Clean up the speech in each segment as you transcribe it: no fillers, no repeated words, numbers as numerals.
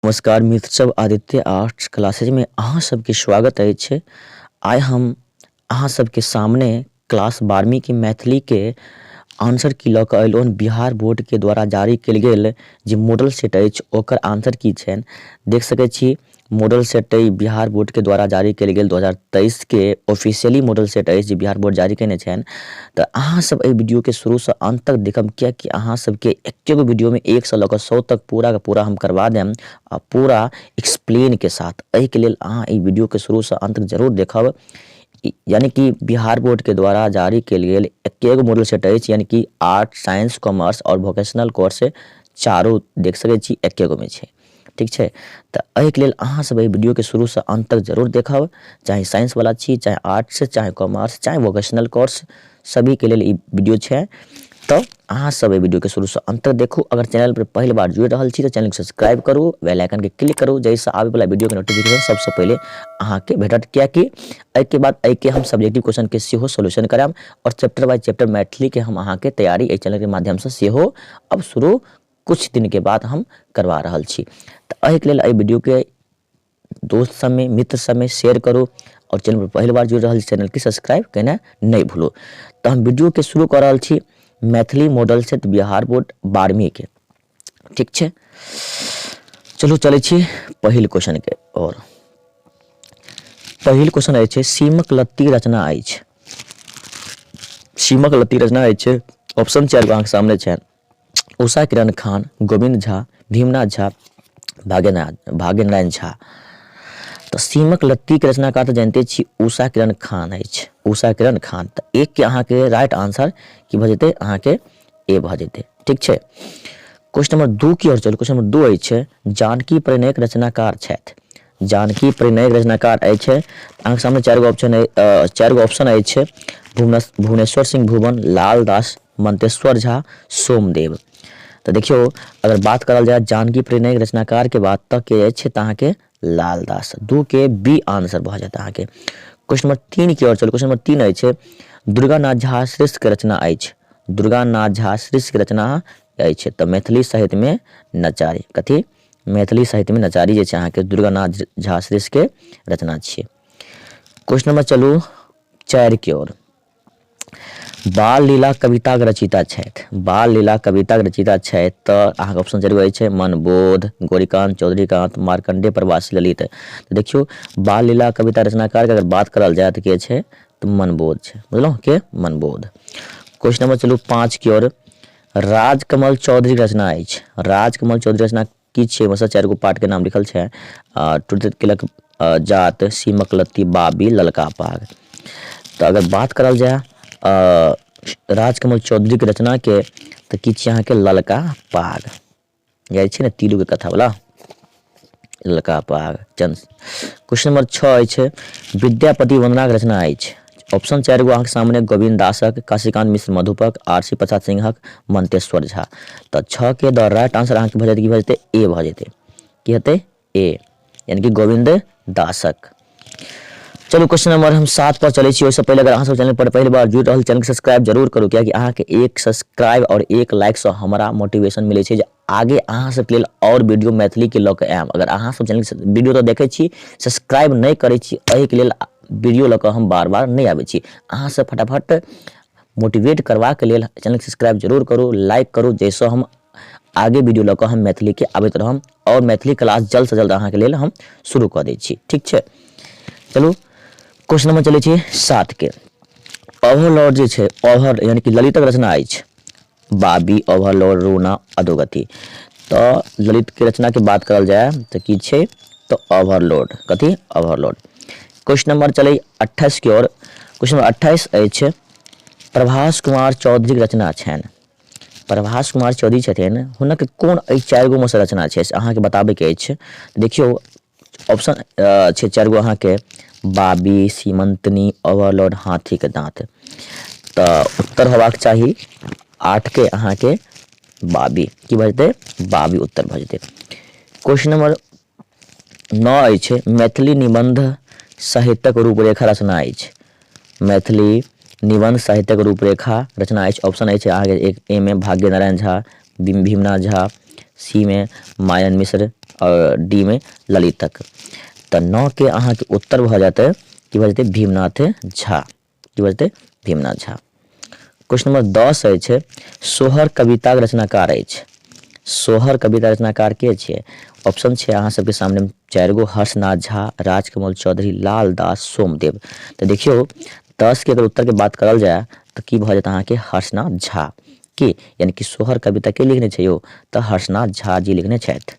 नमस्कार मित्र सब, Aditya arts classes में अहाँ सबके स्वागत अछि। आइ हम अहाँ सबके सामने क्लास 12वीं की मैथिली के आंसर की लऽ कऽ अयलहुँ। बिहार बोर्ड के द्वारा जारी कयल गेल जे मॉडल सेट अछि ओकर आंसर की छनि देख सकै छी। मॉडल सेट बिहार बोर्ड के द्वारा जारी कयल गेल 2023 के ऑफिशियली मॉडल सेट अछि जे बिहार बोर्ड जारी केने छनि। तऽ अहाँ सब एहि वीडियो के शुरू से अंत तक देखब, कियाकि अहाँ सबके एकेगो वीडियो में 1 से लऽ कऽ 100 तक पूरा का पूरा हम करवा देम आ पूरा एक्सप्लेन के साथ। एहि के लेल अहाँ ई वीडियो के शुरू से अंत तक जरूर देखब। यानी कि बिहार बोर्ड के द्वारा जारी कयल गेल एकेगो मॉडल सेट अछि, यानी कि आर्ट, साइंस, कॉमर्स और वोकेशनल कोर्स चारो देख सकै छी एकेगो में छै। ठीक छै, तऽ एहि के लेल अहाँ सब एहि वीडियो के शुरू से अंत तक जरूर देखब। चाहे साइंस वाला छी, चाहे आर्ट्स, चाहे कॉमर्स, चाहे वोकेशनल कोर्स, सभी के लेल ई वीडियो छै। तो अहाँ सब ए वीडियो के शुरू से अंत तक देखू। अगर चैनल पर पहली बार जुड़ रहल छी तो चैनल के सब्सक्राइब करू, बेल आइकन के क्लिक करू, जैसे आवे वाला वीडियो के नोटिफिकेशन सबसे पहले अहाँ के भेटत। कियाकि एहि के बाद एहि के हम सब्जेक्टिव क्वेश्चन के सेहो सॉल्यूशन कराम और चैप्टर बाय चैप्टर मैथिली के हम अहाँ के तैयारी एहि चैनल के माध्यम से सेहो अब शुरू कुछ दिन के बाद हम करवा रहल छी। तो एहि के लेल एहि वीडियो के दोस्त सब में, मित्र सब में शेयर करू और चैनल पर पहली बार जुड़ रहल छी चैनल के सब्सक्राइब करना नहीं भूलो। तो हम वीडियो के शुरू कर रहल छी Maithili model set Bihar board 12वीं के। ठीक छै, चलू चले छी पहिल क्वेश्चन के और पहिल क्वेश्चन अछि सीमक लत्ती रचना अछि। सीमक लत्ती रचना अछि। ऑप्शन 4 अहाँके सामने छै। उषा किरण खान, गोविंद झा, भीमनाथ झा, भाग्यनारायण झा। तो सीमक लत्ती के रचनाकार तो जानते छी उषा किरण खान अछि। उषा किरण खान। तो एक के अहाँ के राइट आंसर की भ जेते, अहाँ के ए भ जेते। ठीक छै, क्वेश्चन नंबर 2 की ओर चलू। क्वेश्चन नंबर 2 अछि जानकी परिणयक रचनाकार छथि। जानकी परिणयक रचनाकार अछि। अहाँके सामने 4 गो ऑप्शन है, 4 गो ऑप्शन अछि। भुवनेश्वर सिंह भुवन, लाल दास, मंतेश्वर झा, सोमदेव। तो देखियो, अगर बात करल जाए जानकी परिणयक रचनाकार के बात तक के अछि त अहाँ के लाल दास। 2 के बी आंसर भ जाता अहाँ के। क्वेश्चन नंबर 3 की ओर चलू। क्वेश्चन नंबर 3 अछि दुर्गानाथ झा श्रेष्ठ के रचना अछि। दुर्गानाथ झा श्रेष्ठ के रचना अछि। तो मैथिली साहित्य में नचारी। कथी? मैथिली साहित्य में नचारी जे छै अहाँ के दुर्गानाथ झा श्रेष्ठ के रचना छियै। क्वेश्चन नंबर चलू 4 की ओर। बाल लीला कविता के रचयिता छथि। बाल लीला कविता के रचयिता छथि तो अहाँ के ऑप्शन 4 गो अछि मनबोध, गौरीकांत चौधरीकांत, मार्कंडेय प्रवासी ललित। तो देखियो, बाल लीला कविता रचनाकार के अगर बात करल जाए तो के छै, तो मनबोध छै। बुझलो के मनबोध। क्वेश्चन नंबर चलू 5 की ओर। राजकमल चौधरी रचना अछि। राजकमल चौधरी रचना की छियै? बस 4 गो पार्ट के नाम लिखल छै। टूटत तिलक, जात, सीमक लत्ती, बाबी, ललका पाग। तो अगर बात करल जाए राजकमल चौधरी के रचना के तो की छियै अहाँ के ललका पाग। याद छै ने तीलू के कथा वाला ललका पाग चंद। क्वेश्चन नंबर 6 अछि विद्यापति वंदना के रचना अछि। ऑप्शन 4 गो अहाँ के सामने गोविंद दासक, काशीकांत मिश्र मधुपक, आरसी प्रसाद सिंहक, मंतेश्वर झा। तो 6 के द राइट आंसर अहाँ के भ जेते की भ जेते ए भ जेते। की हेते ए, यानी कि गोविंद दासक। चलो क्वेश्चन नंबर हम 7 पर चले छी। ओहिसे पहले अगर अहाँ सब चैनल पर पहली बार जुड़ रहल चैनल के सब्सक्राइब जरूर करू, कियाकि अहाँ के एक सब्सक्राइब और एक लाइक से हमरा मोटिवेशन मिले छै जे आगे अहाँ सब के लेल और वीडियो मैथिली के लऽ के आएब। अगर अहाँ सब चैनल के वीडियो तो देखे छी, सब्सक्राइब नहीं करे छी, एहि के लेल वीडियो लऽ के हम बार-बार नहीं आबै छी। अहाँ सब फटाफट मोटिवेट करवा के लेल चैनल के सब्सक्राइब जरूर करू, लाइक करू, जैसे हम आगे वीडियो लऽ के हम मैथिली के आबैत रहम और मैथिली क्लास जल्द से जल्द अहाँ के लेल हम शुरू कऽ दै छी। ठीक छै, चलू क्वेश्चन नंबर चले छी 7 के। ओवरलॉर्ड जे छै, ओवर यानी कि ललितक रचना अछि। बाबी, ओवरलॉर्ड, रूना, अधोगति। तो ललित के रचना के बात करल जाए तो की छै, तो ओवरलॉर्ड। कथी? ओवरलॉर्ड। क्वेश्चन नंबर चले 28 की ओर। क्वेश्चन नंबर 28 अछि प्रभास कुमार चौधरी के रचना छनि। प्रभास कुमार चौधरी छथिन, हुनक कोन एहि 4 गो में से रचना छै अहाँ के बताबे के अछि। देखियो, ऑप्शन छै 4 गो अहाँ के बाबी, सीमंतनी, ओवरलॉर्ड, हाथी के दांत। तो उत्तर होबाक चाही 8 के अहाँ के बाबी। की भ जेते? बाबी उत्तर भ जेते। क्वेश्चन नंबर 9 अछि मैथिली निबंध साहित्यक रूपरेखा रचना अछि। मैथिली निबंध साहित्यक रूपरेखा रचना अछि। ऑप्शन अछि अहाँ के एक ए में भाग्यनारायण झा, भीमनाथ झा, सी में मायन मिश्र, और डी में ललितक। तो 9 के अहाँ के उत्तर भ जाते कि भ जाते भीमनाथ झा, कि भ जाते भीमनाथ झा। क्वेश्चन नंबर 10 अछि सोहर कविताक रचनाकार अछि। सोहर कविता रचनाकार के छियै? ऑप्शन छै अहाँ सबके सामने 4 गो, हर्षनाथ झा, राजकमल चौधरी, लाल दास, सोमदेव। तो देखियो 10 के अगर उत्तर के बात करल जाए तो की भ जात अहाँ के हर्षनाथ झा के, यानी कि सोहर कविता के लिखने छै यो तो हर्षनाथ झा जी लिखने छथि।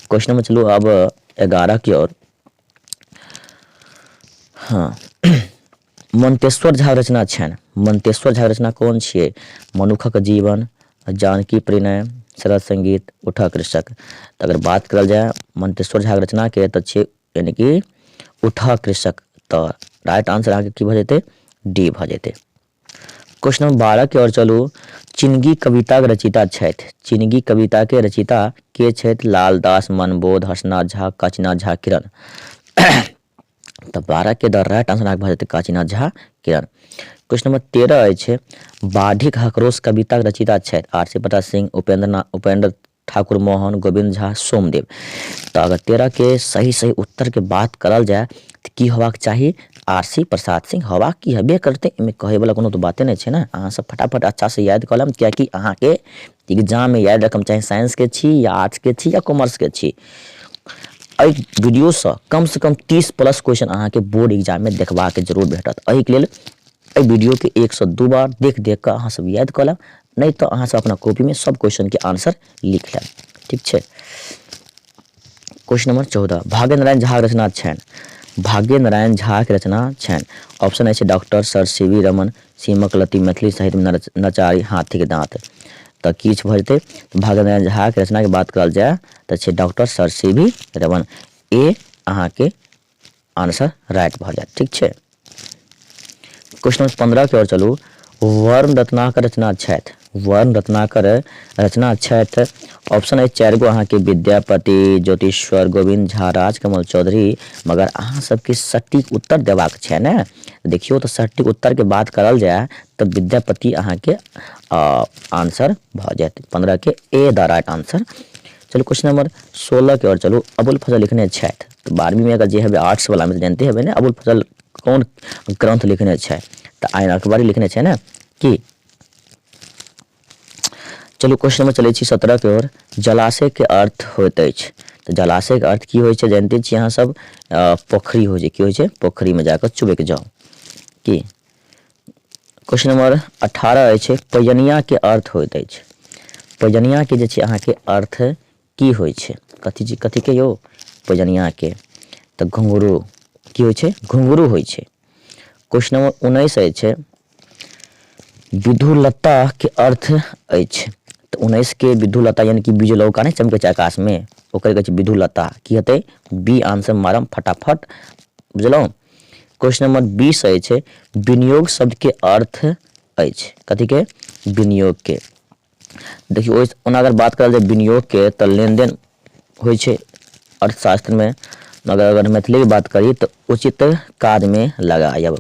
क्वेश्चन नंबर चलो अब 11 की ओर। हाँ मंतेश्वर झा रचना छनि। मंतेश्वर झा रचना कौन छियै? मनुखक जीवन, जानकी परिणय, शरद संगीत, उठा कृषक। तो अगर बात करल जाए मंतेश्वर झा रचना के तो छै यानी कि उठा कृषक। तो राइट आंसर अहाँके की भ जेतै? डी भ जेतै। क्वेश्चन नंबर 12 के ओर चलू। चिनगी कविता के रचिता छथि। चिनगी कविता के रचिता के छथि? लालदास, मनबोध, हर्षनाथ झा, काशीनाथ झा, किरण। तो 12 के द राइट आंसर अहाँके भ जेतै काशीनाथ झा, किरण। क्वेश्चन नंबर 13 अछि बाढ़िक हकरोश कविता के रचिता छथि। आर.सी. प्रताप सिंह, उपेंद्र ठाकुर मोहन, गोविंद झा, सोमदेव। तो अगर 13 के सही उत्तर के बात करल जाए तो की होबाक चाही? आर.सी. प्रसाद सिंह होबाक की हेबे करते, इमे कहे वाला कोनो तो बाते नहीं छै ना। अहाँ सब फटाफट अच्छा से याद कर लेम, कियाकि अहाँ के एग्जाम में याद रखम, चाहे साइंस के छी या आर्ट्स के छी या कॉमर्स के छी। एहि वीडियो से कम 30+ क्वेश्चन अहाँ के बोर्ड एग्जाम में देखबा के जरूर भेटत। एहि के लेल एहि वीडियो के 1 से 2 बार देख के अहाँ सब याद कर लेम, नहीं तो अहाँ सब अपना कॉपी में सब क्वेश्चन के आंसर लिख लेम, ठीक छै। क्वेश्चन नंबर 14 भाग्य नारायण झा रचना छनि। भाग्य नारायण झा के रचना छनि। ऑप्शन अछि डॉक्टर सर सी.वी. रमन, सीमक लती, मैथिली साहित्य में नचारी, हाथी के दांत। तो किछ भ जेतै? भाग्य नारायण झा के रचना के बात करल जाए तो छै डॉक्टर सर सी.वी. रमन। ए अहाँ के आंसर राइट भ जाएत, ठीक छै। क्वेश्चन नंबर 15 के ओर चलू। वर्ण रत्नाकर रचना छथि। वर्ण रत्नाकर रचना छथि। ऑप्शन है 4 गो अहाँ के विद्यापति, ज्योतिश्वर, गोविंद झा, राजकमल चौधरी। मगर अहाँ सबके सटीक उत्तर देबाक छै ने। देखियो तो सटीक उत्तर के बात करल जाए तो विद्यापति अहाँ के आंसर भ जाएत। 15 के ए द राइट आंसर। चलो क्वेश्चन नंबर 16 के ओर चलू। अबुल फजल लिखने छथि। तो 12वीं में अगर जे हेबे आर्ट्स वाला में जानते हेबे ने अबुल फजल कौन ग्रंथ लिखने छै? तो आयन अखबारी लिखने छै ना कि। चलू क्वेश्चन नंबर चलै छी 17 के ओर। जलाशय के अर्थ होइत अछि। तो जलाशय के अर्थ की होइ छै जानते छी अहाँ सब? पोखरी होइ छै, की होइ छै? पोखरी में जाकर चुबैक जाओ की। क्वेश्चन नंबर 18 अछि पैजनिया के अर्थ होइत अछि। पैजनिया के जे छै अहाँ के अर्थ की होइ छै? कथी के यो? पैजनिया के तो घुंघरू, की होइ छै? घुंघरू होइ छै। क्वेश्चन नंबर 19 अछि विधुलता के अर्थ अछि। तो 19 के विधुलता यानी कि बिजलौका नहीं चमके छै आकाश में, ओकर कहै छै विधुलता। की हेतै? बी आंसर मारम फटाफट, बुझलौं। क्वेश्चन नंबर 20 अछि विनियोग शब्द के अर्थ अछि। कथी के? विनियोग के। देखियो ओना अगर बात करल जाए विनियोग के तो लेन देन होइ छै अर्थशास्त्र में। मगर अगर मैथिली की बात करी तो उचित काज में लगायब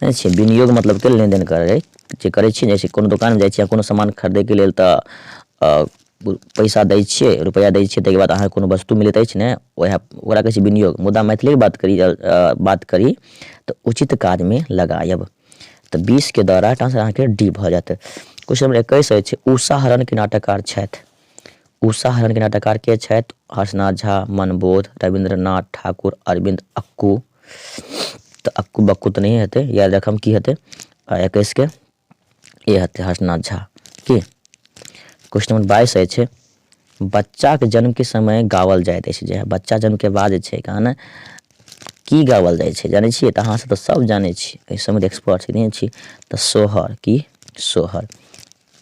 नहीं छै। विनियोग मतलब के लेन देन करे छी, जैसे कोनो दुकान में जाइ छी, कोनो सामान खरीदे के लेल तो पैसा दै छियै, रुपया दै छियै, ताहिके बाद अहाँ कोनो वस्तु मिलैत अछि ने, ओकरा कहै छै विनियोग। मुदा मैथिली की बात करी तो उचित काज में लगायब। तो 20 के द राइट आंसर अहाँ के डी भ जाएत। क्वेश्चन नंबर 21 अछि उषा हरण के नाटककार छथि। उषा हरण के नाटककार के छथि? हर्षनाथ झा, मनबोध, रविंद्रनाथ ठाकुर, अरविंद अक्कू। तो अक्कू बक्कू तो नहीं हेतै, याद रखम की हेतै 21 के ये हेतै हर्षनाथ झा की। क्वेश्चन नंबर 22 अछि बच्चा के जन्म के समय गावल जाइत अछि। जे बच्चा जन्म के बाद जे छै गाना की गावल जाइ छै जानै छियै? तो अहाँ सब तो सब जानै छी, एहि समय एक्सपर्ट छी। तो सोहर, की सोहर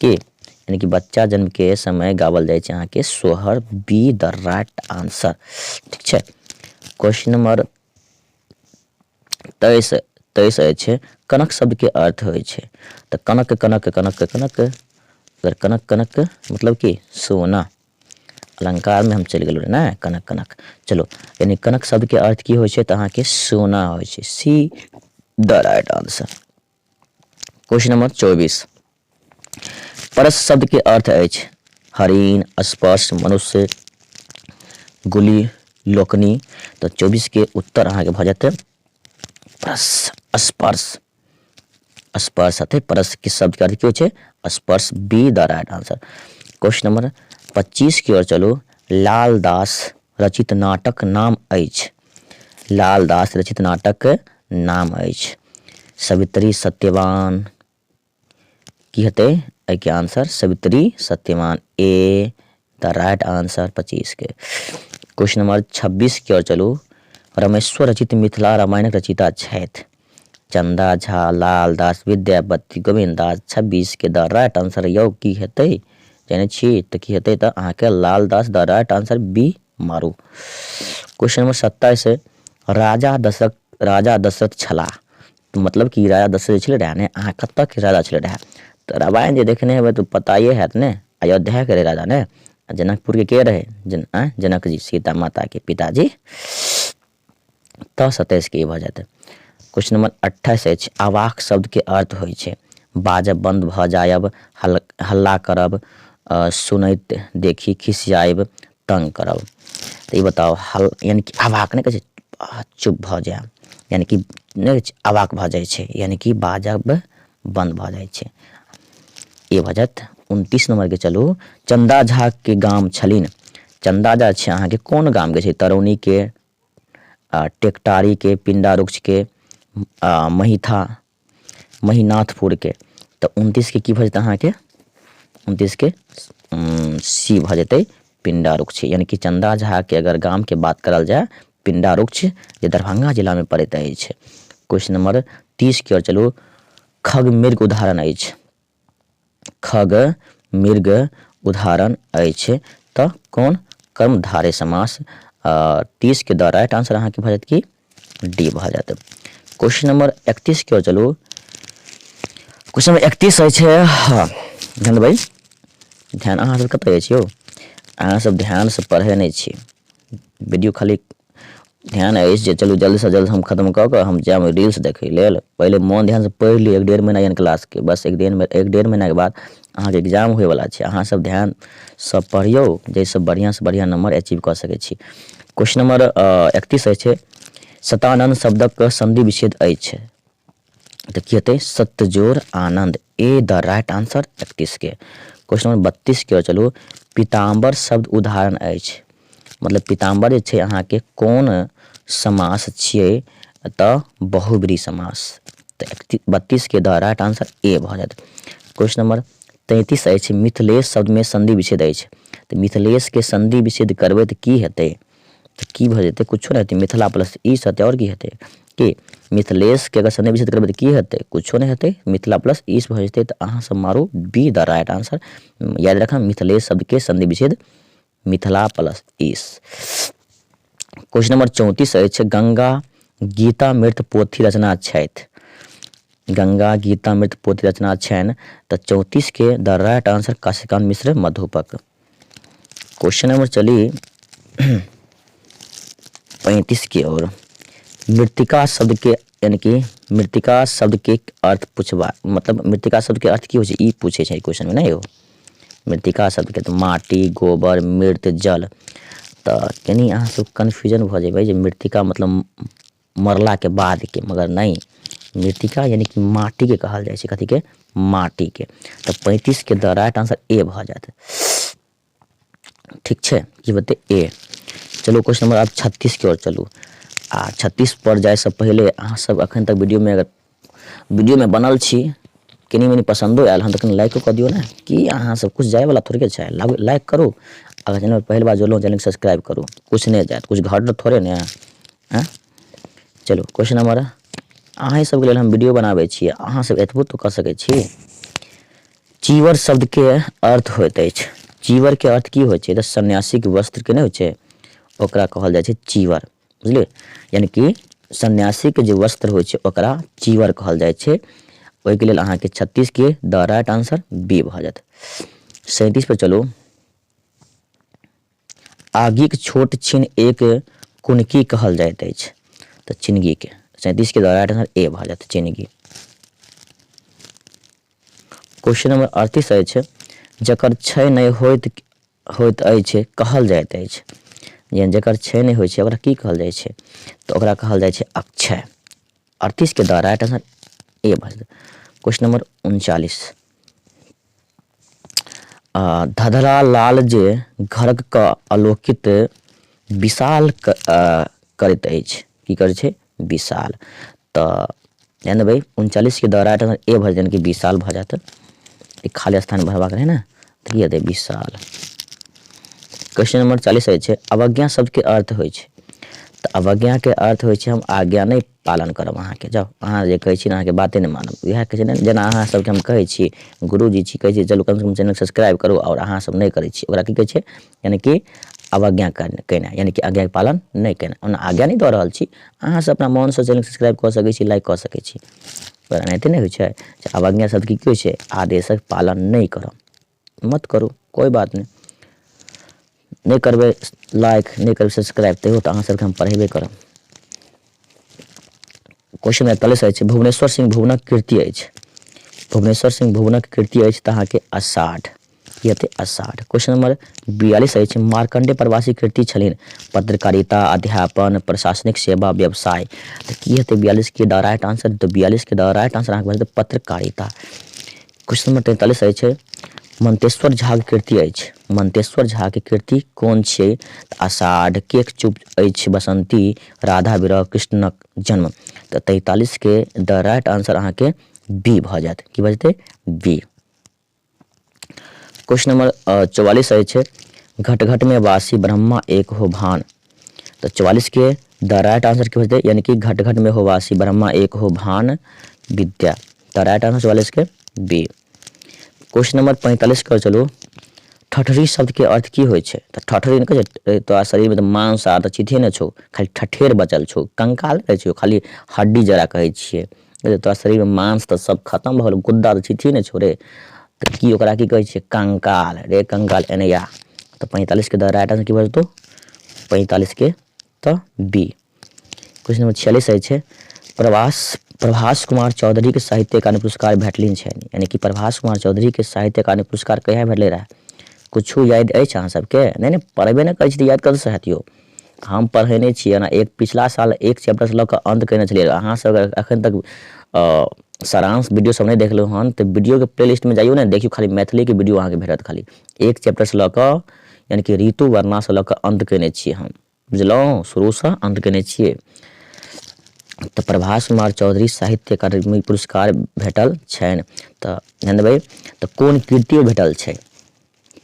की, यानी कि बच्चा जन्म के समय गावल जाइ छै अहाँ के सोहर। बी द राइट आंसर, ठीक छै। क्वेश्चन नंबर 23 अछि कनक शब्द के अर्थ होइ छै। तो कनक अगर कनक मतलब कि सोना, अलंकार में हम चलि गेलहुँ ना कनक। चलो यानी कनक शब्द के अर्थ की होइ छै? तो अहाँ के सोना होइ छै। सी the right answer. Question number 24 परस शब्द के अर्थ अछि हरिण, स्पर्श, मनुष्य, गुली लोकनी। तो 24 के उत्तर अहाँके भऽ जेतै परस, स्पर्श। स्पर्श अथे परस के शब्द के अर्थ की होइ छै स्पर्श, B the right answer. Question number 25 की ओर चलू। लाल दास रचित नाटक नाम अछि। लाल दास रचित नाटक नाम अछि। सवित्री सत्यवान की हेतै एहिके answer Savitri Satyavan, A the right answer 25 के। क्वेश्चन नंबर 26 की ओर चलू। रमेश्वर रचित मिथिला रामायणक रचिता छथि। चंदा झा, लाल दास, विद्यापति, गोविंद दास। 26 के द राइट आंसर यौ की हेतै जानै छी तऽ की हेतै तऽ अहाँके Lal Das the right answer B मारू। क्वेश्चन नंबर 27 राजा दशरथ छलाह। तो मतलब कि राजा दशरथ जे छलै रहै ने अहाँ कतऽ के राजा छलै रहै तऽ रामायण जे देखने हेबै तऽ पताये हैत ने अयोध्या के राजा ने। जनकपुर के रहे जनक जी, सीता माता के पिताजी। तऽ 27 के भऽ जायत। क्वेश्चन नंबर 28 अछि। अवाक शब्द के अर्थ होइ छै बाजब बंद भऽ जायब, हल्ला करब, सुनैत देखी खिसियाब, तंग करब। तऽ ई बताओ यानी कि अवाक नहि कहै छै चुप भऽ जायब, यानी कि नहि अवाक भऽ जाइ छै यानी कि बाजब बंद भऽ जाइ छै, ये भऽ जायत। 29 नंबर के चलू। चंदा झा के गाम छलिन। चंदा झा छै अहाँके कोन गाम के छै तरौनी के, टेकटारी के, पिंडारुक्ष के, महीनाथपुर के। तऽ 29 के की भऽ जेतै अहाँके 29 के सी भऽ जेतै पिंडारुक्ष, यानी कि चंदा झा के अगर गाम के बात करल जाय पिंडारुक्ष जे दरभंगा जिला में पड़ैत अछि। क्वेश्चन नंबर 30 की ओर चलू। खग मृग उदाहरण अछि। खग मृग उदाहरण अछि तऽ कोन कर्मधारय समास। 30 के द राइट आंसर अहाँके भऽ जायत कि डी भऽ जायत। क्वेश्चन नंबर 31 की ओर चलू। क्वेश्चन नंबर 31 अछि ध्यान देबै, ध्यान अहाँ सब कतऽ अछि यौ, अहाँ सब ध्यान से पढ़ै नहि छी, वीडियो खाली ध्यान अछि जे चलू जल्द से जल्द हम खत्म कऽ कऽ हम जायब रील्स देखै लेल। पहिले मोन ध्यान से पढ़ि ली 1-1.5 महीना यानी क्लास के, बस 1-1.5 महीना के बाद अहाँके एग्जाम होयवला छै। अहाँ सब ध्यान सब पढ़ियौ जाहिसँ बढ़िआँ से बढ़िआँ नंबर अचीव कऽ सकै छी। क्वेश्चन नंबर 31 अछि। शतानंद शब्दक संधि विच्छेद अछि तऽ की हेतै सत्तजोड़ आनंद, ए द राइट आंसर 31 के। क्वेश्चन नंबर 32 की ओर चलू। पीताम्बर शब्द उदाहरण अछि, मतलब पीताम्बर जे छै अहाँके कोन समास छियै तऽ बहुब्रीहि समास। तऽ 32 के द राइट आंसर ए भऽ जायत। क्वेश्चन नंबर 33 अछि। मिथिलेश शब्द में संधि विच्छेद अछि तऽ मिथिलेश के संधि विच्छेद करबै तऽ की हेतै तऽ की भऽ जेतै कुछो नहि हेतै, मिथिला प्लस ईस हेतै और की हेतै कि मिथिलेश के अगर संधि विच्छेद करबै तऽ की हेतै कुछो नहि हेतै, मिथिला प्लस ईस भऽ जेतै। तऽ अहाँ सब मारू बी द राइट आंसर। याद रखब मिथिलेश शब्द के संधि विच्छेद मिथिला प्लस ईस। क्वेश्चन नंबर 34 अछि। गंगा गीतामृत पोथी रचना छथि। गंगा गीतामृत पोथी रचना छनि तऽ 34 के the right answer Kashikant Mishra मधुपक। क्वेश्चन नंबर चली 35 की ओर। मृतिका शब्द के यानी कि मृतिका शब्द के अर्थ पूछबा, मतलब मृतिका शब्द के अर्थ की होइ छै ई पूछे छै क्वेश्चन में नहीं हो। मृतिका शब्द के तो माटी, गोबर, मृत, जल। तऽ कनी अहाँ सब कन्फ्यूजन भऽ जेबै जे मृतिका मतलब मरला के बाद के, मगर नहीं मृतिका यानी कि माटी के कहल जाइ छै, कथी के माटी के। तऽ 35 के द राइट आंसर ए भऽ जायत। ठीक छै की बते ए। चलो क्वेश्चन नंबर अब 36 की ओर चलू। 36 पर जाय से पहले अहाँ सब अखन तक वीडियो में बनल छी कनी मनी पसंदो आयल हन तऽ कनी लाइको कऽ दियौ ने, कि अहाँ सब कुछ जाय वाला थोड़े के छै, लाइक करू। अगर चैनल पर पहली बार जुड़लहुँ चैनल सब्सक्राइब करू, कुछ नहीं जायत, कुछ घट थोड़े ने है। चलो क्वेश्चन नंबर अहाँ सबके लेल हम वीडियो बनाबै छियै, अहाँ सब एतबो तो कऽ सकै छी। चीवर शब्द के अर्थ होइत अछि। चीवर के अर्थ की होइ छै तऽ सन्यासी के वस्त्र के नहीं होइ छै ओकरा कहल जाइ छै चीवर, बुझलिए। यानी कि सन्यासी के जे वस्त्र होइ छै ओकरा चीवर कहल जाइ छै। ओहिके लेल अहाँके 36 के द राइट आंसर बी भऽ जायत। 37 पर चलू। आगिक छोट छिन एक कुनकी कहल जाइत अछि तऽ चिनगी के। 37 के द राइट आंसर ए भऽ जायत चिनगी। क्वेश्चन नंबर 38 अछि। जकर क्षय नहि होइत अछि कहल जाइत अछि जेकर क्षय नहीं होइ छै ओकरा की कहल जाइ छै, तऽ ओकरा कहल जाइ छै अक्षय। 38 के द राइट आंसर ए भऽ जेतै। क्वेश्चन नंबर 39, धधरा लाल जे घरक का आलोकित विशाल करैत अछि, की करै छै, विशाल। तऽ ध्यान देबै 39 के द राइट आंसर ए भऽ जेतै, कि विशाल भऽ जायत। एक खाली स्थान भरबाक रहै ने, तऽ की हेतै, विशाल। क्वेश्चन नंबर 40 होइ छै अवज्ञा शब्द के अर्थ होइ छै, तऽ अवज्ञा के अर्थ होइ छै हम आज्ञा नहीं पालन करब अहाँके। जाउ अहाँ जे कहै छी अहाँके बाते नहीं मानब, इएह कहै छै ने। जेना अहाँ सबके हम कहै छी गुरुजी छी, कहै छी चलू कम से कम चैनल सब्सक्राइब करू, और अहाँ सब नहीं करै छी, ओकरा की कहै छै, यानी कि अवज्ञा केनाइ, यानी कि आज्ञा के पालन नहीं केनाइ। ओना आज्ञा नहीं दऽ रहल छी, अहाँ सब अपना मन से चैनल सब्सक्राइब कऽ सकै छी, लाइक कऽ सकै छी, पर एनाहिते नहीं होइ छै। अवज्ञा शब्द की होइ छै, आदेशक पालन नहीं करब, मत करू, कोई बात नहीं, नहीं करबै लाइक, नहीं करबै सब्सक्राइब, तैयो तऽ अहाँ सबके हम पढ़ेबे करब। क्वेश्चन 41 अछि भुवनेश्वर सिंह भुवनक कीर्ति अछि, भुवनेश्वर सिंह भुवनक कीर्ति अछि तऽ अहाँके अषाढ़, की हेतै, अषाढ़। क्वेश्चन नंबर 42 अछि मार्कंडेय प्रवासी कीर्ति छलिन पत्रकारिता, अध्यापन, प्रशासनिक सेवा, व्यवसाय, तऽ की हेतै 42 के द राइट आंसर, तऽ 42 के द राइट आंसर अहाँके भऽ जेतै पत्रकारिता। क्वेश्चन नंबर 43 अछि मंतेश्वर झा के कीर्ति अछि, मंतेश्वर झा के कीर्ति कोन छियै, तऽ आषाढ़, केक चुप अछि बसंती, राधा विरह, कृष्णक जन्म, तऽ 43 के द राइट आंसर अहाँके बी भऽ जायत, की भऽ जेतै, बी। क्वेश्चन नंबर 44 अछि घट घट में वासी ब्रह्मा एक हो भान, तो 44 के द राइट आंसर की हो जेतै, यानी कि घट घट में हो वासी ब्रह्मा एक हो भान विद्या, द राइट आंसर 44 के बी। क्वेश्चन नंबर 45 कर चलू ठठरी शब्द के अर्थ की होइ छै, तऽ ठठरी ने कहै छै तोरा शरीर में तऽ मांस आ तऽ चिथे ने छौ, खाली ठठेर बचल छौ, कंकाल कहै छै, खाली हड्डी जरा कहै छियै, तोरा शरीर में मांस तऽ सब खत्म भऽ गेल, गुद्दा तऽ चिथे ने छौ रे, तऽ की ओकरा की कहै छै, कंकाल रे, कंकाल एने आ। तऽ 45 के द राइट आंसर की भऽ जेतौ, 45 के तऽ बी। क्वेश्चन नंबर 46 अछि प्रभास कुमार चौधरी के साहित्य अकादमी पुरस्कार भेटलनि छनि, यानी कि प्रभास कुमार चौधरी के साहित्य अकादमी पुरस्कार कहिया भेटले रहे, कुछो याद अछि अहाँ सबके, नहीं पढ़बे नहीं करै छी तऽ याद कतऽ हैत यौ, हम पढ़ेने छियै ना, एक पिछला साल एक चैप्टर से लऽ कऽ अंत केने छलियै, अहाँ सब अगर एखन तक सारांश वीडियो सब नहीं देखलहुँ हन तऽ वीडियो के प्ले लिस्ट में जाइयो ने, देखियो खाली मैथिली के वीडियो अहाँके भेटत, खाली एक चैप्टर से लऽ कऽ, यानी कि ऋतु वर्णा से लऽ कऽ अंत केने छियै हम, बुझलहुँ, शुरू से अंत केने छियै। तऽ प्रभास कुमार चौधरी साहित्य अकादमी पुरस्कार भेटल छनि, तऽ ध्यान देबै, तऽ कोन कीर्ति भेटल छै,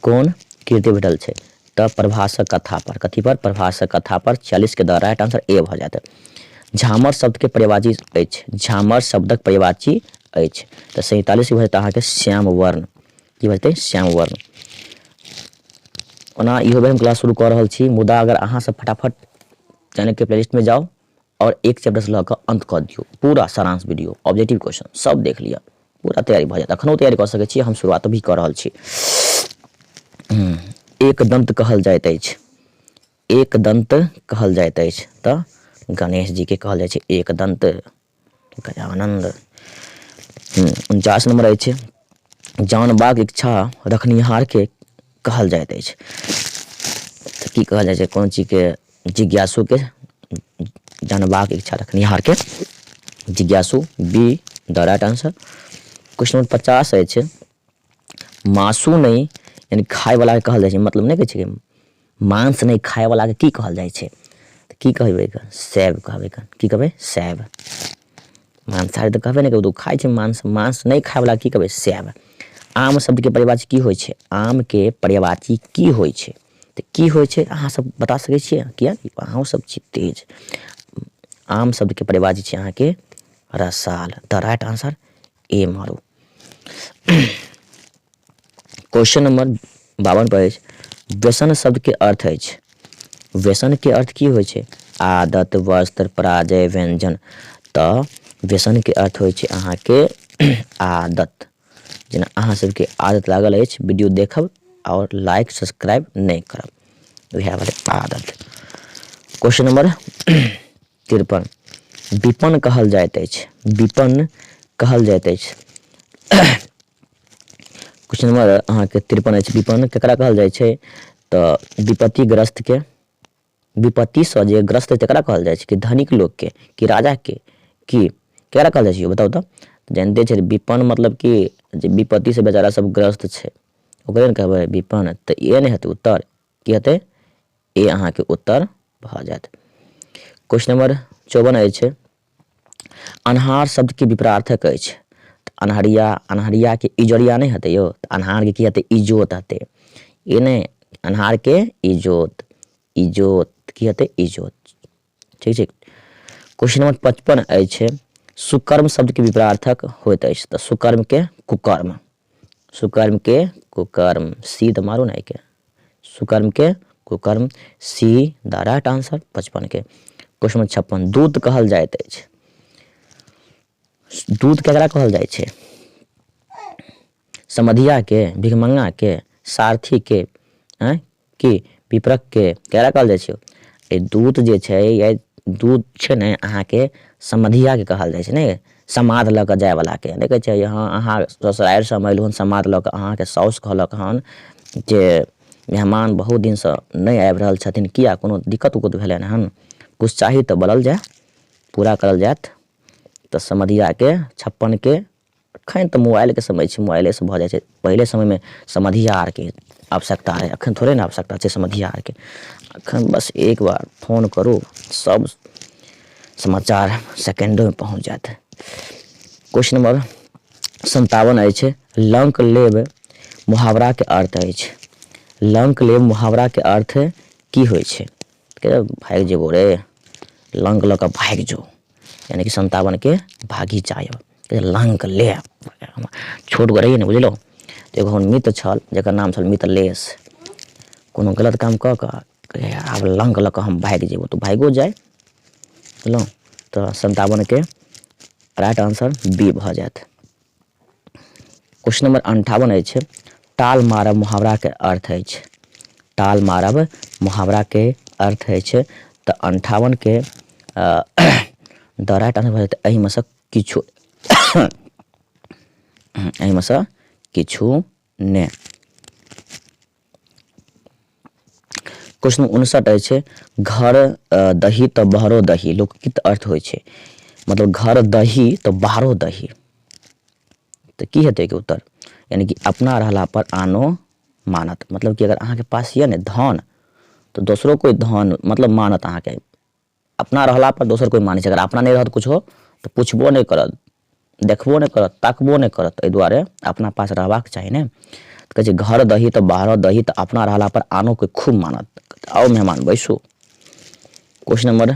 कोन कीर्ति भेटल छै, तऽ प्रभासक कथा पर, कथी पर, प्रभासक कथा पर। 46 के द राइट आंसर ए भऽ जायत। झामर शब्द के पर्यायवाची अछि, झामर शब्दक पर्यायवाची अछि, तऽ 47 के भऽ जेतै अहाँके श्याम वर्ण, की भऽ जेतै, श्याम वर्ण। ओना इहो बेर हम क्लास शुरू कऽ रहल छी, मुदा अगर अहाँ सब फटाफट चैनल के प्लेलिस्ट में जाओ और एक चैप्टर से लऽ कऽ अंत कऽ दियौ, पूरा सारांश वीडियो, ऑब्जेक्टिव क्वेश्चन सब देख लिअ, पूरा तैयारी भऽ जायत, अखनो तैयारी कऽ सकै छी, हम शुरुआत भी कऽ रहल छी। एक दंत कहल जाइत अछि, एक दंत कहल जाइत अछि, तऽ गणेश जी के कहल जाइ छै एक दंत, गजानंद। 49 नंबर अछि जानबाक इच्छा रखनिहार के कहल जाइत अछि, तऽ की कहल जाइ छै, कोन चीज के, जिज्ञासु के, जानबाक इच्छा रखनिहार के जिज्ञासु, B the right answer. Question number 50 अछि मासु नहीं, यानी खाय वाला के कहल जाइ छै, मतलब नहीं कहै छै मांस नहीं खाय वाला के की कहल जाइ छै, तऽ की कहबै, सैव कहबै, की कहबै, सैव। मांसाहारी तऽ कहबे नहीं करबै, खाइ छै मांस, मांस नहीं खाय वाला की कहबै, सैव। आम शब्द के पर्यायवाची की होइ छै, आम के पर्यायवाची की होइ छै, तऽ की होइ छै अहाँ सब बता सकै छियै, किया अहाँ सब छी तेज। आम शब्द के पर्यायवाची छै अहाँके रसाल, द राइट आंसर ए मारू। क्वेश्चन नंबर 52 पर अछि व्यसन शब्द के अर्थ अछि, व्यसन के अर्थ की होइ छै, आदत, वस्त्र, पराजय, व्यंजन, तऽ व्यसन के अर्थ होइ छै अहाँके आदत, जेना अहाँ सबके आदत लागल अछि वीडियो देखब और लाइक सब्सक्राइब नहीं करब, वएह भेलै आदत। क्वेश्चन नंबर 53 विपन्न कहल जाइत अछि, विपन्न कहल जाइत अछि। क्वेश्चन नंबर अहाँके 53 अछि विपन्न केकरा कहल जाइ छै, तऽ विपत्तिग्रस्त के, विपत्ति से जे ग्रस्त तकरा कहल जाइ छै कि धनिक लोग के कि राजा के कि केकरा कहल जाइ छै बताउ तऽ जानते छै विपन्न मतलब कि जे विपत्ति से बेचारा सब ग्रस्त छै ओकरे ने कहबै विपन्न। तऽ ए नहि हेतै उत्तर की हेतै ए अहाँके उत्तर भऽ जायत। क्वेश्चन नंबर 54 अछि अन्हार शब्द के विपरार्थक अछि। अन्हरिया अन्हरिया के इजोरिया नहीं हेतै यो तऽ अन्हार के की हेतै इजोत हेतै। ए नहीं अन्हार के इजोत इजोत की हेतै इजोत ठीक छै। क्वेश्चन नंबर 55 अछि सुकर्म शब्द के विपरार्थक होइत अछि। तऽ सुकर्म के कुकर्म सुकर्म के कुकर्म सी तऽ मारू ना के सुकर्म के कुकर्म सी द राइट आंसर 55 के। क्वेश्चन नंबर 56 दूत कहल जाइत अछि। दूत केकरा कहल जाइ छै समधिया के भिखमंगा के सारथी के कि विपरक के केकरा कहल जाइ छै। ए दूत जे छै या दूत छै ने अहाँके समधिया के कहल जाइ छै ने समाद लऽ कऽ जाय वाला के देखै छै यहाँ अहाँ ससुरारि से अयलहुँ समाद लऽ कऽ अहाँके साउस कहलक हन जे मेहमान बहुत दिन से नहीं आबि रहल छथिन किया कोनो दिक्कत उक्कत भेलनि हन कुछ चाही तऽ बोलल जाय पूरा करल जायत। तऽ समधिया के 56 के अखन तऽ मोबाइल के समय छै मोबाइले से भऽ जाइ छै पहिले समय में समधिया आर के आवश्यकता है अखन थोड़े ना आवश्यकता छै समधिया आर के अखन बस एक बार फोन करू सब समाचार सेकेंडो में पहुँच जायत। क्वेश्चन नंबर 57 अछि लंक लेब मुहावरा के अर्थ अछि। लंक लेब मुहावरा के अर्थ की होइ छै भागि जेबो रे लंक लऽ कऽ भागि जो यानी कि 57 के भागी जायब लंक ले छोट गो रहिए ने बुझलहुँ एगो हमर मित्र छल जकर नाम छल मित्रलेश कोनो गलत काम कऽ कऽ आब लंक लऽ कऽ हम भागि जेबौ तऽ भागिओ जाय बुझलहुँ। तऽ 57 के राइट आंसर बी भऽ जायत। क्वेश्चन नंबर 58 अछि टाल मारब मुहावरा के अर्थ अछि। टाल मारब मुहावरा के अर्थ अछि तऽ 58 के द राइट आंसर भऽ जायत एहिमे सँ किछु एहिमे सँ किछु ने। क्वेश्चन 59 अछि घर दही तऽ बहरो दही लोकगीत अर्थ होइ छै मतलब घर दही तऽ बाहरो दही तऽ की हेतै के उत्तर यानी कि अपना रहला पर आनो मानत मतलब कि अगर अहाँके पास ये ने धन तो दोसरो कोई धन मतलब मानत अहाँके अपना रहला पर दोसर कोई मानै छै अगर अपना नहीं रहत कुछो तऽ पुछबो नहीं करत देखबो नहीं करत ताकबो नहीं करत एहि दुआरे अपना पास रहबाक चाही ने। तऽ कहै छै घर दही तऽ बाहरो दही तऽ अपना रहला पर आनो कोई खूब मानत आओ मेहमान बैसू। क्वेश्चन नंबर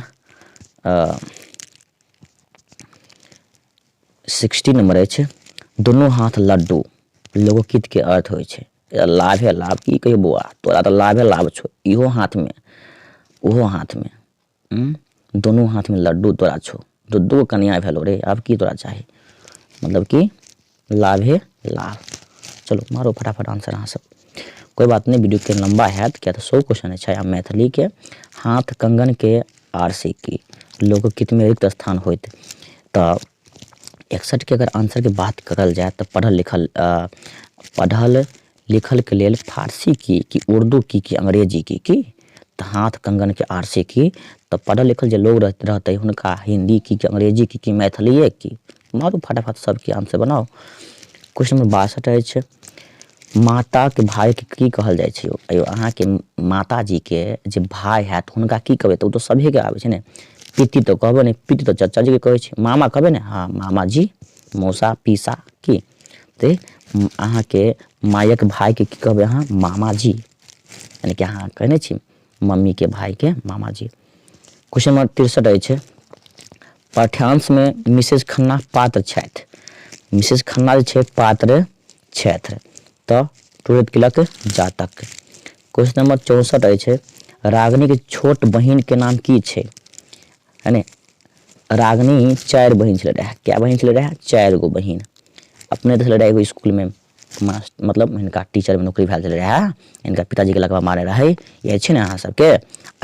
60 नंबर अछि दुनू हाथ लड्डू लोकगीत के अर्थ होइ छै लाभे लाभ की कहियो बौआ तोरा तऽ लाभे लाभ छौ इहो हाथ में ओहो हाथ में दोनों हाथ में लड्डू तोरा छौ दू कन्या भेलो रे आब की तोरा चाही मतलब कि लाभे लाभ। चलो मारो फटाफट आंसर अहाँ सब कोई बात नहीं वीडियो के लंबा है क्या तो 100 क्वेश्चन है छाया मैथिली के हाथ कंगन के आरसी की लोकगीत में रिक्त स्थान होइत। तऽ 61 के अगर आंसर के बात करल जाए तो पढ़ल लिखल के लेल फारसी की कि उर्दू की अंग्रेजी की तऽ हाथ कंगन के आरसी की तऽ पढ़ल लिखल जे लोग रहते हुनका हिंदी की अंग्रेजी की मैथिलीए की मारू फटाफट सबके आंसर बनाओ। क्वेश्चन नंबर 62 अछि माता के भाई के की कहल जाइ छै अयो अहाँके माताजी के जे भाई हैत हुनका की कहबै तऽ ओ तऽ सभे के आबै छै ने पिति तऽ कहबै ने पिति तऽ चाचा जी के कहै छै मामा कहबै ने हाँ मामा जी मौसा पीसा की तऽ अहाँके मायक भाई के की कहबै अहाँ मामा जी यानी कि अहाँ कहने छी मम्मी के भाई के मामा जी। क्वेश्चन नंबर 63 अछि पाठ्यांश में मिसेज खन्ना पात्र छथि मिसेज खन्ना जे छै पात्र छथि तऽ तुरंत किलक जातक। क्वेश्चन नंबर 64 अछि रागिनी के छोट बहिन के नाम की छै है रागिनी 4 बहिन छलै रहे क्या बहिन छलै रहे 4 गो बहिन अपने छलै रहे एगो स्कूल में मतलब हिनका टीचर में नौकरी भेल छलै रहे हिनका पिताजी के लकवा मारे रहे ये छै ने अहाँ सबके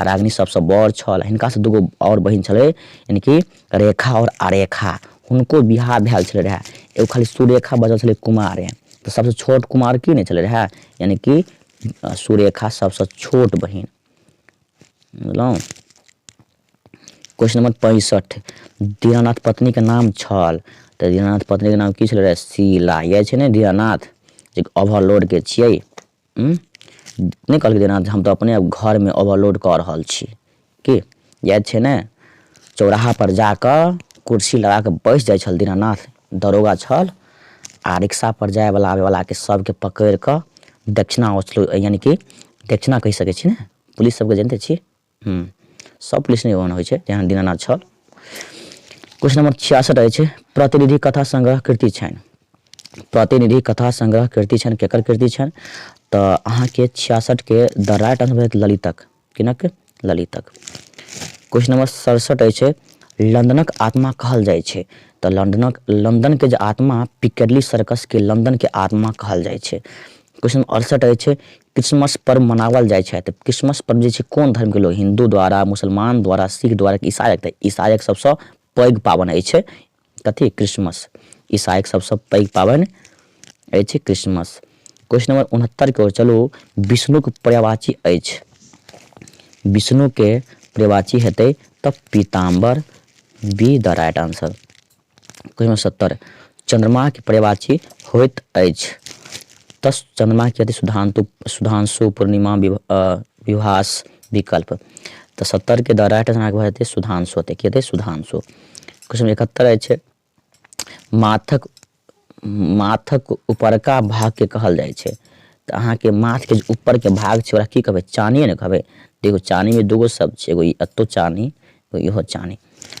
रागिनी सबसे बड़ छल हिनका से दूगो और बहिन छलै यानी कि रेखा और आरेखा हुनको बियाह भेल छलै रहे एगो खाली सुरेखा बचल छलै कुमार तऽ सबसे छोट कुमार की नहीं छलै रहे यानी कि सुरेखा सबसे छोट बहिन बुझलहुँ। क्वेश्चन नंबर 65, दीनानाथ पत्नी के नाम छल तऽ दीनानाथ पत्नी के नाम की छलै रे? शीला। याद छै ने दीनानाथ जे ओवरलोड के छियै, नहीं कहलकै दीनानाथ हम तो अपने घर में ओवरलोड कऽ रहल छी की? याद छै ने? चौराहा पर जाकर कुर्सी लगा के बैस जाइ छल दीनानाथ, दरोगा छल, आ रिक्शा पर जाए वाला आबे वाला के सबके पकड़ कऽ दक्षिणा वसूल, यानी कि दक्षिणा कहि सकै छी ने, पुलिस सबके जानते छी। सब पुलिस नहीं ओहन होइ छै जेहन दीनानाथ छल। क्वेश्चन नंबर 66 अछि, प्रतिनिधि कथा संग्रह कृति छनि। प्रतिनिधि कथा संग्रह कृति छनि, केकर कृति छनि? तऽ अहाँके 66 के द राइट आंसर भेटत ललितक। किनक? ललितक। क्वेश्चन नंबर 67 अछि, लंदनक आत्मा कहल जाइ छै तऽ लंदन के जे आत्मा पिकेडली सर्कस के लंदन के आत्मा कहल जाइ छै। क्वेश्चन 68 अछि, क्रिसमस पर्व मनावल जाइ छै तऽ क्रिसमस पर्व जे छै कोन धर्म के लोग? हिंदू द्वारा, मुसलमान द्वारा, सिख द्वारा, ईसाईक सबसँ पैघ पाबनि अछि कथी? क्रिसमस। ईसाईक सबसँ पैघ पाबनि अछि क्रिसमस। क्वेश्चन नंबर 69 के ओर चलू, विष्णुक पर्यायवाची अछि। विष्णु के पर्यायवाची हेतै तऽ पीताम्बर, B the right answer. Question number 70, चंद्रमा के पर्यायवाची होइत अछि तऽ चंद्रमा के हेतै सुधांशु, पूर्णिमा, विभास, विकल्प। तऽ 70 के द राइट आंसर भऽ जेतै सुधांशु हेतै, की हेतै? सुधांशु। क्वेश्चन 71 अछि, माथक ऊपरका भाग के कहल जाइ छै तऽ अहाँके माथ के जे ऊपर के भाग छै ओकरा की कहबै? चानिये ने कहबै। देखो चानी में दूगो शब्द छै, एगो एतो चानी, एगो इहो चानी,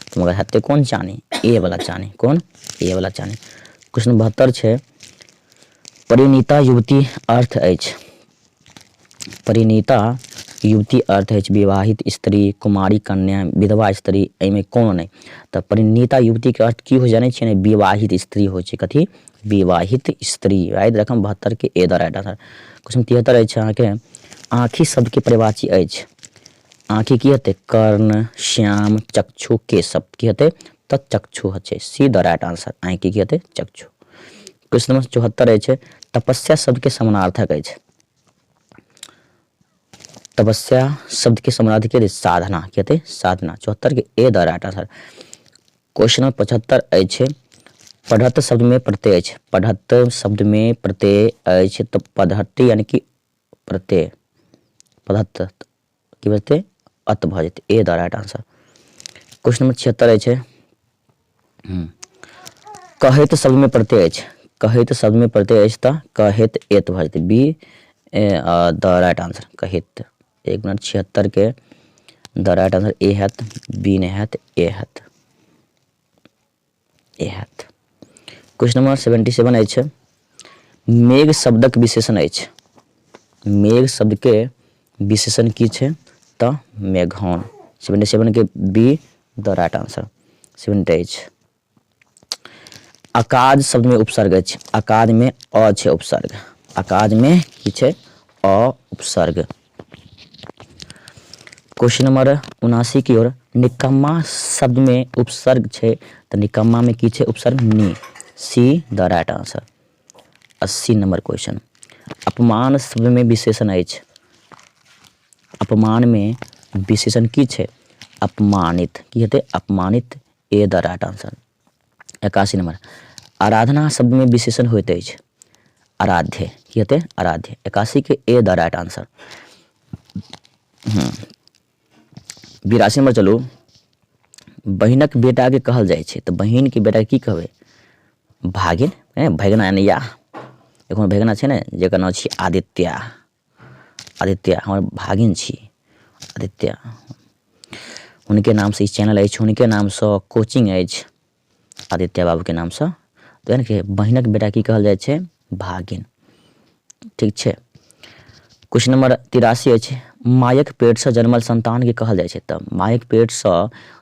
तऽ मगर हेतै कोन चानी? ए वाला चानी। कोन? ए वाला चानी। क्वेश्चन 72 छै, परिणीता युवती अर्थ अछि। परिणीता युवती अर्थ अछि विवाहित स्त्री, कुमारी कन्या, विधवा स्त्री, एहिमे कोनो नहीं। तऽ परिणीता युवती के अर्थ की हो जाने छियै ने? विवाहित स्त्री होइ छै। कथी? विवाहित स्त्री। राइट रकम 72 के A the right answer. Question 73 अछि अहाँके, आँखि शब्द के पर्यायवाची अछि। आँखि की हेतै? कर्ण, श्याम, चक्षु, केशव। की हेतै? तऽ चक्षु छै, सी द राइट आंसर। आँखि की हेतै? चक्षु। क्वेश्चन नंबर 74 अछि, तपस्या शब्द के समानार्थक अछि। तपस्या शब्द के समानार्थक की हेतै? साधना। की हेतै? साधना। 74 के A the right answer. Question number 75 अछि, पढ़त शब्द में प्रत्यय अछि। पढ़त शब्द में प्रत्यय अछि तऽ पढ़त यानी कि प्रत्यय, पढ़त की बजतै? अत भऽ जेतै, A the right answer. Question number 76 अछि, कहैत शब्द में प्रत्यय अछि। कहैत शब्द में प्रत्यय अछि तऽ कहैत एत भऽ जेतै, बी द राइट आंसर। कहैत 1 मिनट 76 के द राइट आंसर ए हैत, बी नहीं हैत, ए हैत, ए हैत। क्वेश्चन नंबर 77 अछि, मेघ शब्दक विशेषण अछि। मेघ शब्द के विशेषण की छै? तऽ मेघौन। 77 के बी द राइट आंसर। 78 अकाज शब्द में उपसर्ग अछि। अकाज में अ छै उपसर्ग। अकाज में की छै? अ उपसर्ग। क्वेश्चन नंबर 79 की ओर, निकम्मा शब्द में उपसर्ग छै तऽ निकम्मा में की छै? उपसर्ग नी, C the right answer. 80 number question, अपमान शब्द में विशेषण अछि। अपमान में विशेषण की छै? अपमानित। की हेतै? अपमानित, ए द राइट आंसर। 81 नंबर, आराधना शब्द में विशेषण होइत अछि। आराध्य। की हेतै? आराध्य। 81 के A the right answer. 82 number चलू, बहिनक बेटा के कहल जाइ छै तऽ बहिन के बेटा की कहबै? भागिन, भगना यानी या एखन भगना छै ने जेकर नाम छी आदित्य। आदित्य हमर भागिन छी आदित्य। हुनके नाम से इस चैनल अछि, हुनके नाम से कोचिंग अछि, आदित्य बाबू के नाम से। तो यानी कि बहिनक बेटा की कहल जाइ छै? भागिन। ठीक छै। क्वेश्चन नंबर 83 अछि, मायक पेट से जन्मल संतान के कहल जाइ छै तऽ मायक पेट से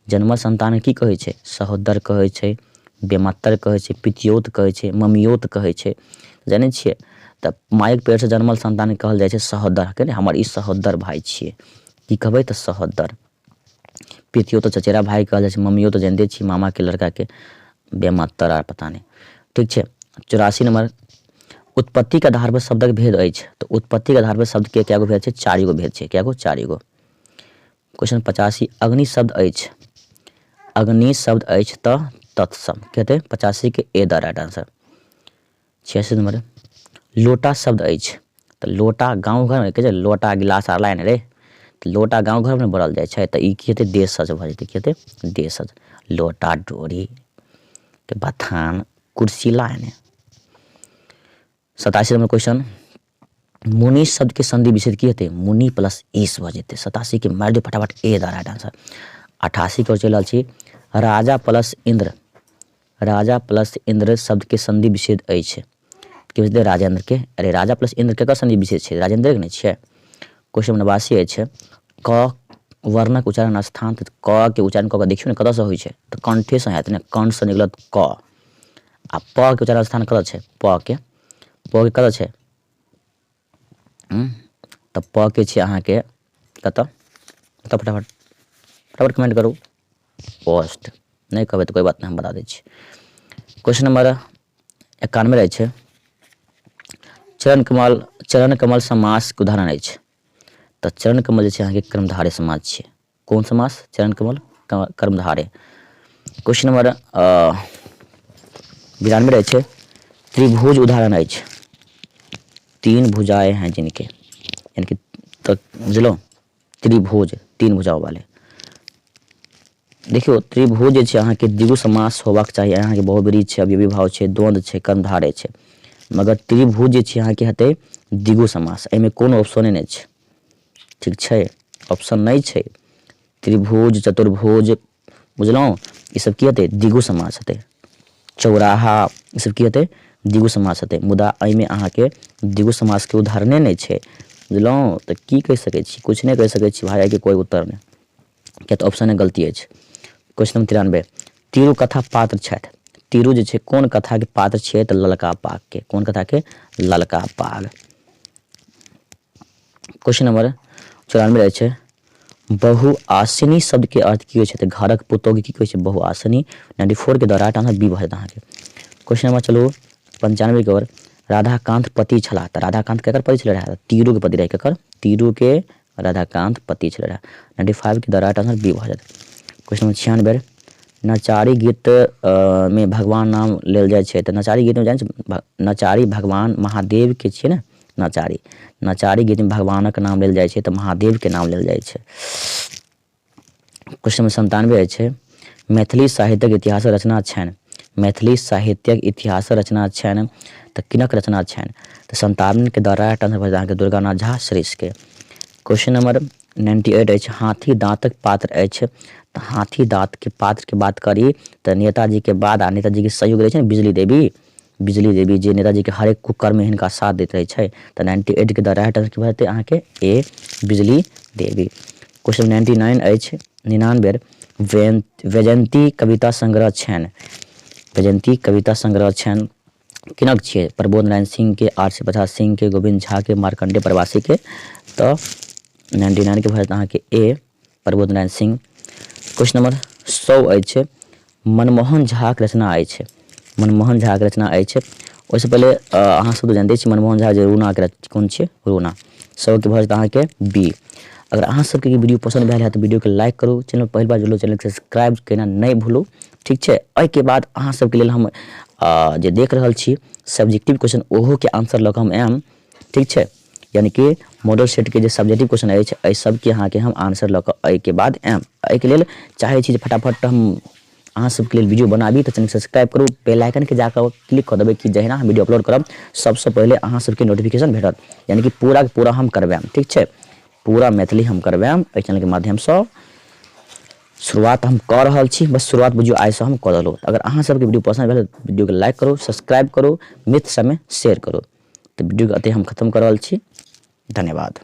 जन्मल संतान की कहै छै? सहोदर कहै छै, बेमत्तर कहै छै, पितियोत कहै छै, ममियोत कहै छै। जानै छियै तऽ मायक पेट से जन्मल संतान के कहल जाइ छै सहोदर। के हमर ई सहोदर भाय छियै, की कहबै? तऽ सहोदर। पितियोत तऽ चचेरा भाई कहल जाइ छै, ममियोत तऽ जानते छी मामा के लड़का के, बेमत्तर आर पता नहीं। ठीक छै। 84 नंबर, उत्पत्ति के आधार पर शब्दक भेद अछि तऽ उत्पत्ति के आधार पर शब्द के कएगो भेद छै? 4 गो भेद छै। कएगो? 4 गो। क्वेश्चन 85 अग्नि शब्द अछि, अग्नि शब्द अछि तऽ तत्सम कहते 85 के A the right answer. 86 number लोटा शब्द अछि तऽ लोटा गाँव घर में कहै लोटा गिलास आर लाइन रे, तऽ लोटा गाँव घर में बढ़ल जाइ छै, तऽ ई की हेतै देशज भऽ जेतै, की हेतै देशज। लोटा डोरी के बथान कुर्सी लाइन। 87 नंबर क्वेश्चन मुनि शब्द के संधि विच्छेद की हेतै, मुनि प्लस ईस भऽ जेतै। 87 के मारि दियौ फटाफट ए द राइट आंसर। 88 के चलि रहल छी राजा प्लस इंद्र, राजा प्लस इंद्र शब्द के संधि विच्छेद अछि, की हेतै राजेंद्र के। अरे राजा प्लस इंद्र केकर संधि विच्छेद छै, राजेंद्र के नहि छियै। क्वेश्चन 89 अछि क वर्णक उच्चारण स्थान, तऽ क के उच्चारण क देखियौ ने कतऽसँ होइ छै, तऽ कंठेसँ हैत ने, कंठसँ निकलत क। आ प के उच्चारण स्थान कतऽ छै, प के कतऽ छै, तऽ प के छै अहाँके कतऽ, फटाफट फटाफट कमेंट करू। पोस्ट नहीं कहबै तो कोई बात नहीं, हम बता दै छी। क्वेश्चन नंबर 91 रहै छै चरण कमल समास के उदाहरण अछि, तऽ चरण कमल जे छै अहाँके कर्मधारय समास छै। कोन समास, चरण कमल कर्मधारय। क्वेश्चन नंबर 92 रहै छै त्रिभुज उदाहरण अछि, तीन भुजाएं हैं जिनके, यानी कि तो बुझलो त्रिभुज तीन भुजाओं वाले। देखियो त्रिभुज जे छै अहाँके द्विगु समास होबाक चाही, अहाँके बहुब्रीहि छै, अवयवी भाव छै, द्वंद्व छै, कर्मधारय छै, मगर त्रिभुज जे छै अहाँके हेतै द्विगु समास, एहिमे कोनो ऑप्शने नहि छै, ठीक छै, ऑप्शन नहीं छै। त्रिभुज चतुर्भुज बुझलहुँ, ई सब की हेतै द्विगु समास हेतै। चौराहा ई सब की हेतै द्विगु समास हेतै, मुदा एहिमे अहाँके द्विगु समास के उदाहरणे नहीं छै, बुझलहुँ। तऽ की कहि सकै छी, कुछ नहीं कहि सकै छी भाई, के कोई उत्तर नहीं, किया तऽ ऑप्शने गलती अछि। क्वेश्चन नंबर 93 तीरू कथा पात्र छथि, तीरू जे छै कोन कथा के पात्र छियै, तऽ ललका पाग के, कोन कथा के, ललका पाग। क्वेश्चन नंबर 94 रहै छै बहुआसिनी शब्द के अर्थ की होइ छै, तऽ घरक पुतोह के की कहै छै बहुआसिनी। 94 के दौरान आंसर बी भऽ जेतै अहाँके। क्वेश्चन नंबर चलू 95 के ओर राधाकांत पति छलाह, तऽ राधाकांत केकर पति छलै रहै, तीरू के पति रहै, केकर, तीरू के राधाकांत पति छलै रहै। 95 के दौरान आंसर बी भऽ जेतै। क्वेश्चन नंबर 96 नचारी गीत में भगवान नाम लेल जाइ छै, तऽ नचारी गीत में जानै छै नचारी भगवान महादेव के छियै ने, नचारी, नचारी गीत में भगवानक नाम लेल जाइ छै, तऽ महादेव के नाम लेल जाइ छै। क्वेश्चन नंबर 97 छै मैथिली साहित्यक इतिहास रचना छनि, मैथिली साहित्यक इतिहास रचना छनि, तऽ किनक रचना छनि, तऽ 57 के दौरान अहाँके दुर्गानाथ झा श्रीश के। क्वेश्चन नंबर 98 अछि हाथी दाँतक पात्र अछि, तऽ हाथी दाँत के पात्र के बात करी तऽ नेताजी के बाद आ नेताजी के सहयोग रहै छै ने बिजली देवी जे नेताजी के हरेक कुकर्म में हिनका साथ दैत रहै छै, तऽ 98 के दौरान की भऽ जेतै अहाँके ए बिजली देवी। क्वेश्चन 99 अछि 99 वैजयंती कविता संग्रह छनि, वैजयंती कविता संग्रह छनि किनक छियै, प्रबोध नारायण सिंह के, आर.सी. प्रसाद सिंह के, गोविंद झा के, मार्कंडेय प्रवासी के, तऽ 99 के भऽ जेतै अहाँके ए प्रबोध नारायण सिंह। क्वेश्चन नंबर 100 अछि मनमोहन झा के रचना अछि, मनमोहन झा के रचना अछि। ओहिसँ पहिले अहाँ सब तो जानते छी मनमोहन झा जे रूना के कोन छियै रूना, 100 के भऽ जेतै अहाँके बी। अगर अहाँ सबके ई वीडियो पसंद भेल है तऽ वीडियो के लाइक करू, चैनल पहिल बार जुड़ल चैनल के सब्सक्राइब केना नहीं भूलू, ठीक छै। एहिके बाद अहाँ सबके लेल हम जे देख रहल छी सब्जेक्टिव क्वेश्चन ओहो के आंसर लऽ कऽ हम आयब, ठीक छै, यानी कि मॉडल सेट के जे सब्जेक्टिव क्वेश्चन अछि एहि सबके अहाँके हम आंसर लऽ कऽ एहिके बाद आयब। एहिके लेल चाहै छी जे फटाफट हम अहाँ सबके लेल वीडियो बनाबी, तऽ चैनल सब्सक्राइब करू, बेल आइकन के जाकऽ क्लिक कऽ देबै कि जहिना हम वीडियो अपलोड करब सबसँ पहिले अहाँ सबके नोटिफिकेशन भेटत, यानी कि पूरा के पूरा हम करबायब, ठीक छै, पूरा मैथिली हम करबायब एहि चैनल के माध्यमसँ। शुरुआत हम कऽ रहल छी, बस शुरुआत बुझियौ आइसँ हम कऽ देलहुँ। अगर अहाँ सबके वीडियो पसंद भेल तऽ वीडियो के लाइक करू, सब्सक्राइब करू, मित्र सबमे शेयर करू। तऽ वीडियो के एतहि हम खत्म कऽ रहल छी, धन्यवाद।